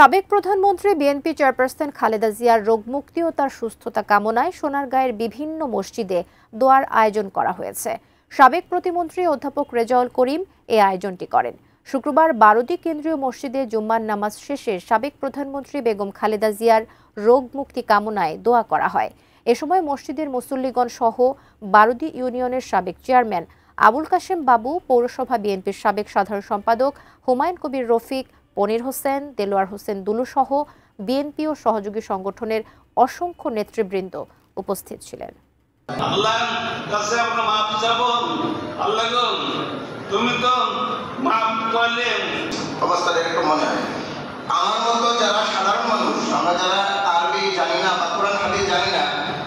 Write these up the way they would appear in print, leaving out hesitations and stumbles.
সাবেক প্রধানমন্ত্রী BNP chairperson Khaleda জিয়ার রোগমুক্তি ও তার সুস্থতা কামনায় সোনারগাঁয়ের বিভিন্ন মসজিদে দোয়ার আয়োজন করা হয়েছে। সাবেক প্রতিমন্ত্রী অধ্যাপক রেজাউল করিম এই আয়োজনটি করেন। শুক্রবার 12টি কেন্দ্রীয় মসজিদে জুম্মার নামাজ শেষে সাবেক প্রধানমন্ত্রী বেগম খালেদা জিয়ার রোগমুক্তি কামনায় দোয়া করা হয়। এ সময় মসজিদের মুসল্লিগণ সহ 12টি ইউনিয়নের সাবেক চেয়ারম্যান আবুল কাশেম বাবু, পৌরসভা বিএনপির সাবেক সাধারণ সম্পাদক হুমায়ুন কবির রফিক, পনির হোসেন, দেলোয়ার হোসেন দুলু সহ বিএনপি ও সহযোগী সংগঠনের অসংখ্য নেতৃবৃন্দ উপস্থিত ছিলেন। আল্লাহর কাছে আমরা মাফ চাবো। আল্লাহ গো, তুমি তো মাফ করলে। অবস্থাটা একটু মনে হয় আমার মতো যারা সাধারণ মানুষ, আমরা যারা আরবি জানি না বা কোরআন হাদিস জানি না,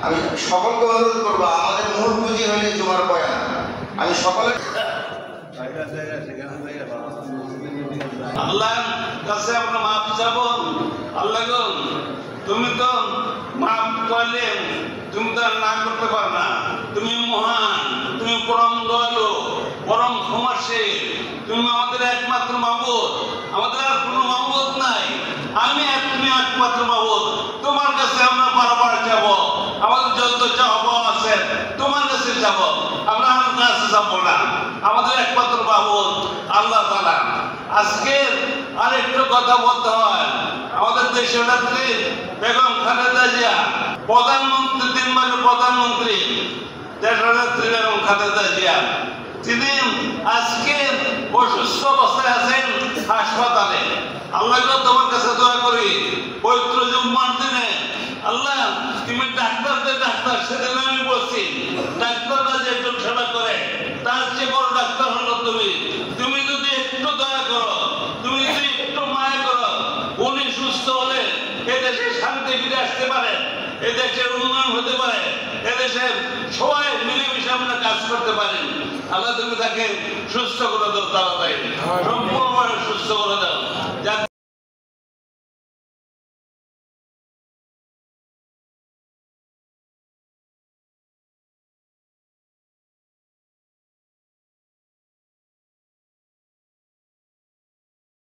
আমি সকলকে অনুরোধ করবো, আমাদের মূল পুঁজি হলে জুমার বয়ান। আমি সকলের আল্লাহর কাছে আমরা মাফ চাবো। আল্লাহ গো, তুমি তো মাফ করলে, তুমি তো না করতে পারো না। তুমি মহান, তুমি পরম দয়ালু, পরম ক্ষমাশীল। তুমি আমাদের একমাত্র মাবুদ, আমাদের আর কোনো মাবুদ নাই। তুমি একমাত্র মাবুদ। তোমার কাছে আমরা বারবার যাব। আমাদের যত চাওয়া আছে তোমার কাছে যাব, আমরা আর কাছে যাব না। আমাদের একমাত্র মাবুদ আল্লাহ তাআলা। আজকে আরেকটা কথা বলতে হয়, আমাদের দেশের নেত্রী বেগম খালেদা জিয়া প্রধানমন্ত্রী, 3 বারের প্রধানমন্ত্রী দেশের নেত্রী বেগম খালেদা জিয়া, তিনি আজকে অসুস্থ অবস্থায় আছেন হাসপাতালে। আল্লাহ তোমার কাছে দোয়া করি, পবিত্র জুম্মার দিনে আল্লাহ তুমি ডাক্তার সেদিন আমি বলছি, ডাক্তাররা যে একটু সেবা করে তার চেয়ে বড় ডাক্তার হলো তুমি। তুমি যদি একটু দয়া করো, তুমি যদি একটু মায়া করো, উনি সুস্থ হলে এদেশে শান্তি ফিরে আসতে পারে, এদেশের উন্নয়ন হতে পারে, এদেশের সবাই মিলেমিশে আমরা কাজ করতে পারি। আল্লাহ তুমি তাকে সুস্থ করে দাও, তাড়াতাড়ি সম্পূর্ণভাবে সুস্থ করে দাও।